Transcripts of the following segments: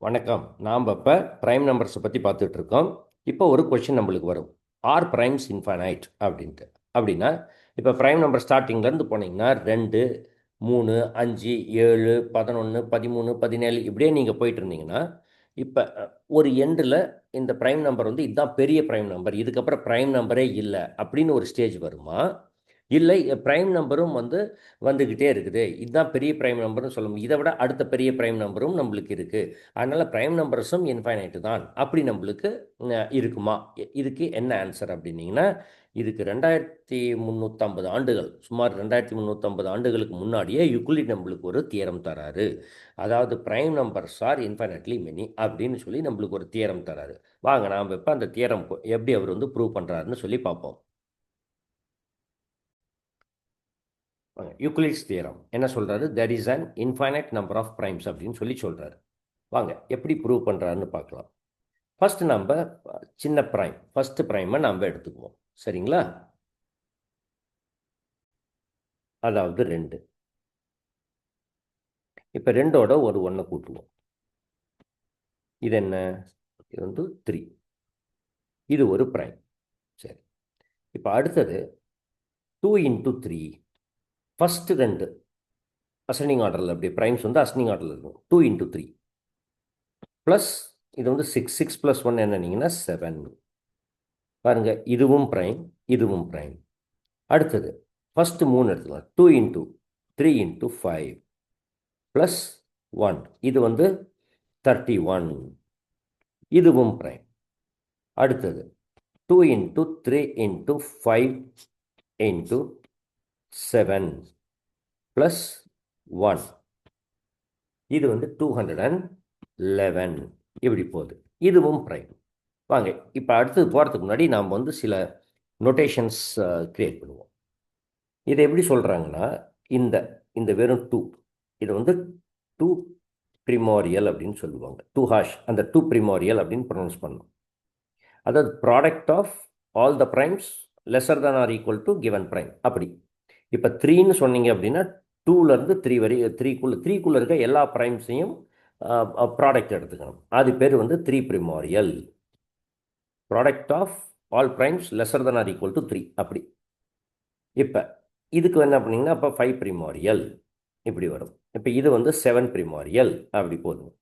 வணக்கம். நாம் இப்போ ப்ரைம் நம்பர்ஸை பற்றி பார்த்துட்டு இருக்கோம். இப்போ ஒரு கொஷின் நம்மளுக்கு வரும். ஆர் ப்ரைம்ஸ் இன்ஃபைனைட் அப்படின்ட்டு. அப்படின்னா இப்போ ப்ரைம் நம்பர் ஸ்டார்டிங்லேருந்து போனீங்கன்னா 2, 3, 5, 7, 11, 13, 17 இப்படியே நீங்கள் போயிட்டு இருந்தீங்கன்னா இப்போ ஒரு எண்டில் இந்த ப்ரைம் நம்பர் வந்து இதுதான் பெரிய ப்ரைம் நம்பர், இதுக்கப்புறம் ப்ரைம் நம்பரே இல்லை அப்படின்னு ஒரு ஸ்டேஜ் வருமா? இல்லை ப்ரைம் நம்பரும் வந்துக்கிட்டே இருக்குது, இதுதான் பெரிய ப்ரைம் நம்பர்னு சொல்ல முடியும், இதை விட அடுத்த பெரிய ப்ரைம் நம்பரும் நம்மளுக்கு இருக்குது, அதனால் ப்ரைம் நம்பர்ஸும் இன்ஃபைனைட்டு தான் அப்படி நம்மளுக்கு இருக்குமா? இதுக்கு என்ன ஆன்சர் அப்படின்னீங்கன்னா, இதுக்கு 2350 ஆண்டுகள், சுமார் 2350 ஆண்டுகளுக்கு முன்னாடியே யூக்ளிட் நம்மளுக்கு ஒரு தியரம் தராரு. அதாவது prime numbers are infinitely many அப்படின்னு சொல்லி நம்மளுக்கு ஒரு தியரம் தராரு. வாங்க நாம் இப்போ அந்த தியரம் எப்படி அவர் ப்ரூவ் பண்ணுறாருன்னு சொல்லி பார்ப்போம். யூக்ளிட்ஸ் தியரம் என்ன சொல்கிறாரு? There is an infinite number of primes அப்படின்னு சொல்லி சொல்கிறாரு. வாங்க எப்படி ப்ரூவ் பண்ணுறாருன்னு பார்க்கலாம். ஃபஸ்ட்டு நம்ம சின்ன ப்ரைம், ஃபஸ்ட்டு ப்ரைமை நம்ம எடுத்துக்குவோம். சரிங்களா? அதாவது 2. இப்போ 2ஓட ஒரு 1 கூட்டுவோம். இது என்ன? இது 3. இது ஒரு ப்ரைம். சரி, இப்போ அடுத்தது 2 இன்ட்டு 3. ஃபஸ்ட்டு 2 அசனிங் ஆர்டரில், அப்படி ப்ரைம்ஸ் அசனிங் ஆர்டரில் இருக்கும். 2 இன்ட்டு 3 ப்ளஸ் இது 6. 6 + 1 என்னன்னீங்கன்னா 7. பாருங்கள், இதுவும் ப்ரைம், இதுவும் ப்ரைம். அடுத்தது ஃபஸ்ட்டு 3 எடுத்துக்கலாம். 2 இன்ட்டு 3 இன்ட்டு 5 ப்ளஸ் 1, இது 31. இதுவும் ப்ரைம். அடுத்தது 2 இன்ட்டு 3 இன்ட்டு 5 இன்ட்டு 7 ப்ளஸ் 1, இது 211. இப்படி போகுது. இதுவும் ப்ரைம். வாங்க இப்போ அடுத்தது போகிறதுக்கு முன்னாடி நாம் சில நோட்டேஷன்ஸ் க்ரியேட் பண்ணுவோம். இதை எப்படி சொல்கிறாங்கன்னா, இந்த இந்த வெறும் 2, இது 2 ப்ரிமோரியல் அப்படின்னு சொல்லுவாங்க. 2 ஹாஷ், அந்த 2 ப்ரிமோரியல் அப்படின்னு ப்ரொனவுன்ஸ் பண்ணணும். அதாவது product of all the primes lesser than or equal to given prime. அப்படி இப்போ 3ன்னு சொன்னீங்க அப்படின்னா 2லேருந்து 3 வரை, 3க்குள்ளே இருக்க எல்லா ப்ரைம்ஸையும் ப்ராடக்ட் எடுத்துக்கணும். அது பேர் 3 primorial. Product of all primes lesser than or equal to 3. அப்படி இப்போ இதுக்கு என்ன பண்ணிங்கன்னா, அப்போ 5 ப்ரிமோரியல் இப்படி வரும். இப்போ இது 7 ப்ரிமோரியல் அப்படி போதும்.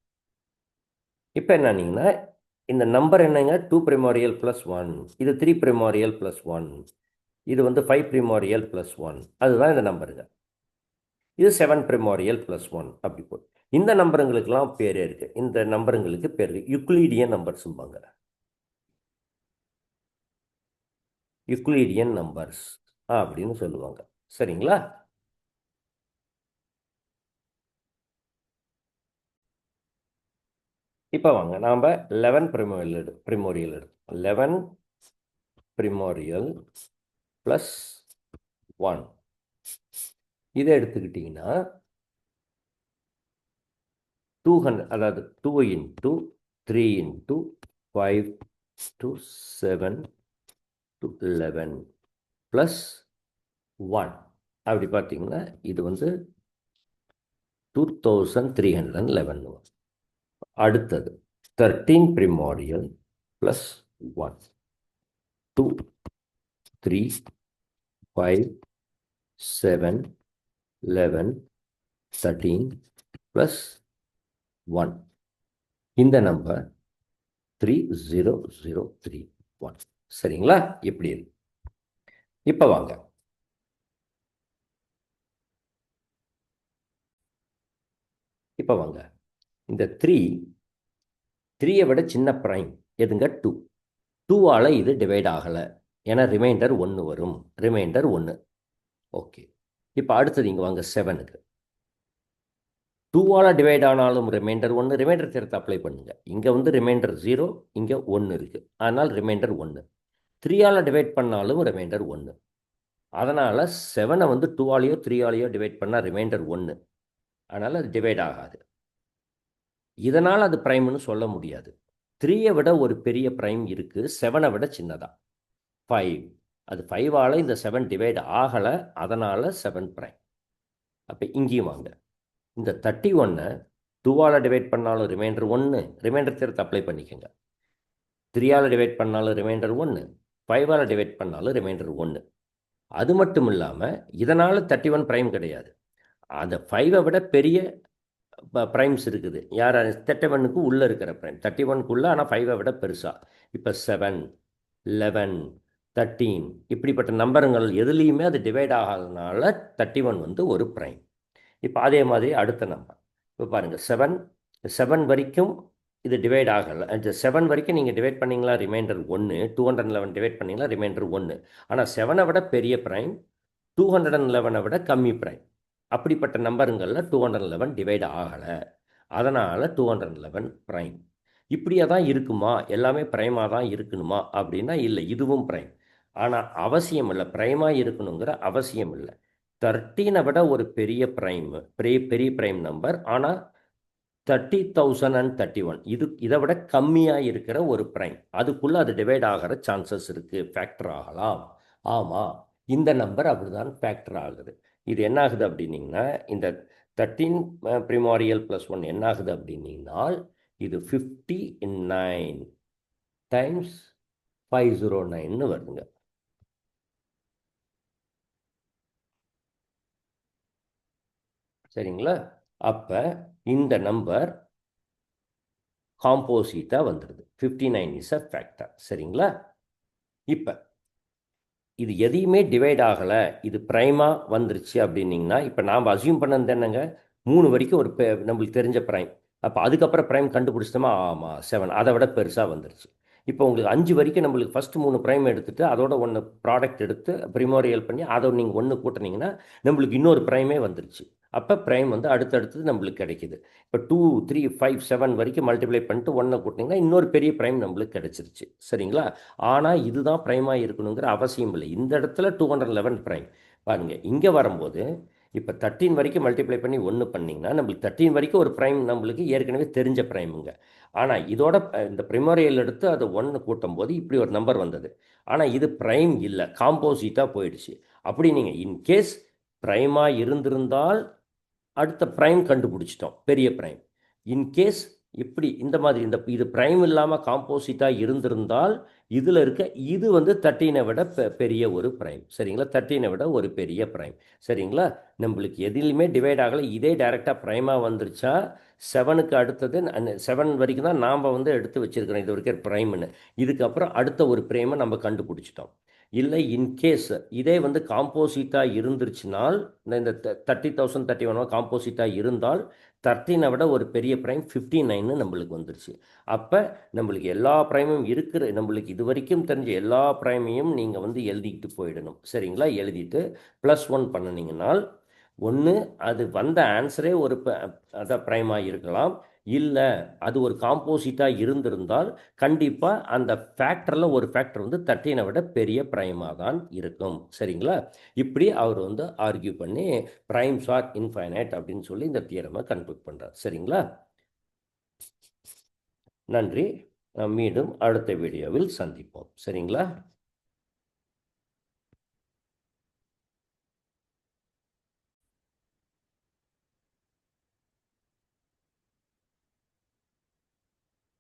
இப்போ என்னன்னீங்கன்னா, இந்த நம்பர் என்னங்க? 2 ப்ரிமோரியல் ப்ளஸ் 1, இது 3 ப்ரிமோரியல் ப்ளஸ் 1, இது 5 ப்ரிமோரியல் ப்ளஸ் 1, அதுதான் இந்த நம்பருங்க. இது 7 ப்ரிமோரியல் ப்ளஸ் 1 அப்படி போதும். இந்த நம்பருங்களுக்கெல்லாம் பேரே இருக்குது. இந்த நம்பருங்களுக்கு பேர் யூக்ளிடியன் நம்பர்ஸும்பாங்க. யூக்ளிடியன் நம்பர்ஸ் அப்படின்னு சொல்லுவாங்க. சரிங்களா? இப்போ வாங்க நாம் 11 ப்ரிமோரியல் எடுப்போம். 11 ப்ரிமோரியல் ப்ளஸ் 1 இதை எடுத்துக்கிட்டிங்கன்னா 200, அதாவது 2 into 3 into 5 to 7 to 11 plus 1 அப்படி பார்த்தீங்கன்னா இது 2311. அடுத்தது 13 ப்ரிமோரியல் ப்ளஸ் 1, 2, 3, 5, 7, 11, 13 ப்ளஸ் 1. இந்த நம்பர் 30031. சரிங்களா? இப்படி இருக்கு. இப்போ வாங்க, இந்த 3யை விட சின்ன ப்ரைம் எதுங்க? 2. 2ஆல் இது டிவைட் ஆகலை, ஏன்னா ரிமைண்டர் 1 வரும். ரிமைண்டர் 1. ஓகே. இப்போ அடுத்தது இங்கே வாங்க 7க்கு. 2ஆல் டிவைட் ஆனாலும் ரிமைண்டர் 1. ரிமைண்டர் தேர்த்து அப்ளை பண்ணுங்க. இங்கே ரிமைண்டர் 0, இங்கே 1 இருக்குது, அதனால் ரிமைண்டர் 1. 3ஆல் டிவைட் பண்ணாலும் ரிமைண்டர் 1. அதனால் 7ஐ 2ஆலேயோ 3ஆலேயோ டிவைட் பண்ணால் ரிமைண்டர் 1, அதனால் அது டிவைட் ஆகாது. இதனால் அது ப்ரைம்னு சொல்ல முடியாது. 3ஐ விட ஒரு பெரிய ப்ரைம் இருக்குது, 7ஐ விட சின்னதா 5. அது 5ஆல் இந்த 7 டிவைட் ஆகலை, அதனால் 7 ப்ரைம். அப்போ இங்கேயும் வாங்க, இந்த 31 2ஆல் டிவைட் பண்ணாலும் ரிமைண்டர் 1, ரிமைண்டர் தேர்த்து அப்ளை பண்ணிக்கோங்க. 3ஆல் டிவைட் பண்ணாலும் ரிமைண்டர் 1, 5ஆல் டிவைட் பண்ணாலும் ரிமைண்டர் 1. அது மட்டும் இல்லாமல் இதனால் 31 ப்ரைம் கிடையாது. அந்த 5ஐ விட பெரிய ப்ரைம்ஸ் இருக்குது. யார் 31க்கு உள்ளே இருக்கிற ப்ரைம் 31க்குள்ளே, ஆனால் 5ஐ விட பெருசாக. இப்போ 7, 11, 13 இப்படிப்பட்ட நம்பருங்கள் எதுலேயுமே அது டிவைட் ஆகாதனால 31 வந்து ஒரு ப்ரைம். இப்போ அதே மாதிரி அடுத்த நம்பர் இப்போ பாருங்கள் 7 வரைக்கும் இது டிவைட் ஆகலை. 7 வரைக்கும் நீங்கள் டிவைட் பண்ணிங்களா ரிமைண்டர் 1, 211 டிவைட் பண்ணிங்களா ரிமைண்டர் 1. ஆனால் 7ஐ விட பெரிய ப்ரைம், 211 விட கம்மி ப்ரைம். அப்படிப்பட்ட நம்பருங்களில் 211 டிவைட் ஆகலை. அதனால் 211 ப்ரைம். இப்படியே தான் இருக்குமா, எல்லாமே ப்ரைமாக தான் இருக்கணுமா அப்படின்னா இல்லை, இதுவும் ப்ரைம். ஆனால் அவசியம் இல்லை, ப்ரைமாக இருக்கணுங்கிற அவசியம் இல்லை. 13 விட ஒரு பெரிய ப்ரைம், பெரிய ப்ரைம் நம்பர், ஆனால் 30,031 இதை விட கம்மியாக இருக்கிற ஒரு ப்ரைம். அதுக்குள்ளே அது டிவைட் ஆகிற சான்சஸ் இருக்குது, ஃபேக்டர் ஆகலாம். ஆமாம், இந்த நம்பர் அப்படி தான் ஃபேக்டர் ஆகுது. இது என்ன ஆகுது அப்படின்னிங்கன்னா, இந்த 13 ப்ரிமாரியல் + 1 என்ன ஆகுது அப்படின்னிங்கனால், இது 59 டைம்ஸ் 509 வருதுங்க. சரிங்களா? அப்போ இந்த நம்பர் காம்போசிட்டாக வந்துடுது. 59 இஸ் அ ஃபேக்டர். சரிங்களா? இப்போ இது எதையுமே டிவைட் ஆகலை, இது ப்ரைமாக வந்துருச்சு அப்படின்னிங்கன்னா, இப்போ நாம் அசியூம் பண்ணது என்னங்க, 3 வரைக்கும் ஒரு நம்மளுக்கு தெரிஞ்ச ப்ரைம். அப்போ அதுக்கப்புறம் ப்ரைம் கண்டுபிடிச்சிட்டோமா, ஆமாம் 7 அதை விட பெருசாக வந்துருச்சு. இப்போ உங்களுக்கு 5 வரைக்கும் நம்மளுக்கு ஃபஸ்ட்டு 3 ப்ரைம் எடுத்துகிட்டு அதோட 1 ப்ராடக்ட் எடுத்து ப்ரிமோரியல் பண்ணி அதை நீங்கள் 1 கூட்டினீங்கன்னா நம்மளுக்கு இன்னொரு ப்ரைமே வந்துருச்சு. அப்போ ப்ரைம் வந்து அடுத்தடுத்தது நம்மளுக்கு கிடைக்கிது. இப்போ 2, 3, 5, 7 வரைக்கும் மல்டிப்ளை பண்ணிட்டு 1 கூட்டினீங்கன்னா இன்னொரு பெரிய ப்ரைம் நம்மளுக்கு கிடச்சிருச்சு. சரிங்களா? ஆனால் இதுதான் ப்ரைமாக இருக்கணுங்கிற அவசியம் இல்லை. இந்த இடத்துல 211 ப்ரைம் பாருங்கள். இங்கே வரும்போது இப்போ 13 வரைக்கும் மல்டிப்ளை பண்ணி 1 பண்ணிங்கன்னா நம்மளுக்கு 13 வரைக்கும் ஒரு ப்ரைம் நம்மளுக்கு ஏற்கனவே தெரிஞ்ச ப்ரைமுங்க. ஆனால் இதோட இந்த ப்ரிமோரியல் எடுத்து அது 1 கூட்டும் போது இப்படி ஒரு நம்பர் வந்தது. ஆனால் இது ப்ரைம் இல்லை, காம்போசிட்டாக போயிடுச்சு. அப்படி நீங்கள் இன்கேஸ் ப்ரைமாக இருந்திருந்தால் அடுத்த ப்ரைம் கண்டுபிடிச்சிட்டோம், பெரிய ப்ரைம். இன்கேஸ் இப்படி இந்த மாதிரி இது ப்ரைம் இல்லாமல் காம்போசிட்டாக இருந்திருந்தால் இதில் இருக்க இது வந்து 13ஐ விட பெரிய ஒரு ப்ரைம். சரிங்களா? 13ஐ விட ஒரு பெரிய ப்ரைம். சரிங்களா? நம்மளுக்கு எதிலுமே டிவைட் ஆகலை. இதே டைரெக்டாக ப்ரைமாக வந்துருச்சா, 7க்கு அடுத்தது 7 வரைக்கும் தான் நாம் வந்து எடுத்து வச்சுருக்கிறோம் இது வரைக்கும் ப்ரைம்னு. இதுக்கப்புறம் அடுத்த ஒரு ப்ரைமை நம்ம கண்டுபிடிச்சிட்டோம். இல்லை இன்கேஸ் இதே வந்து காம்போசிட்டாக இருந்துருச்சுனால், இந்த 30,031 காம்போசிட்டாக இருந்தால் 13ஐ விட ஒரு பெரிய ப்ரைம் 59 நம்மளுக்கு வந்துருச்சு. அப்போ நம்மளுக்கு எல்லா ப்ரைமும் இருக்கிற நம்மளுக்கு இது வரைக்கும் தெரிஞ்ச எல்லா ப்ரைமையும் நீங்கள் வந்து எழுதிக்கிட்டு போயிடணும். சரிங்களா? எழுதிட்டு +1 பண்ணினீங்கன்னால் ஒன்று அது வந்த ஆன்சரே ஒரு அதான் ப்ரைமாக இருக்கலாம். இல்லை அது ஒரு காம்போசிட்டாக இருந்திருந்தால் கண்டிப்பாக அந்த ஃபேக்டரில் ஒரு ஃபேக்டர் வந்து 13ஐ விட பெரிய ப்ரைமாக தான் இருக்கும். சரிங்களா? இப்படி அவர் வந்து ஆர்கியூ பண்ணி ப்ரைம்ஸ் ஆர் இன்ஃபைனைட் அப்படின்னு சொல்லி இந்த தியரமை கன்க்ளூட் பண்ணுறார். சரிங்களா? நன்றி. மீண்டும் அடுத்த வீடியோவில் சந்திப்போம். சரிங்களா?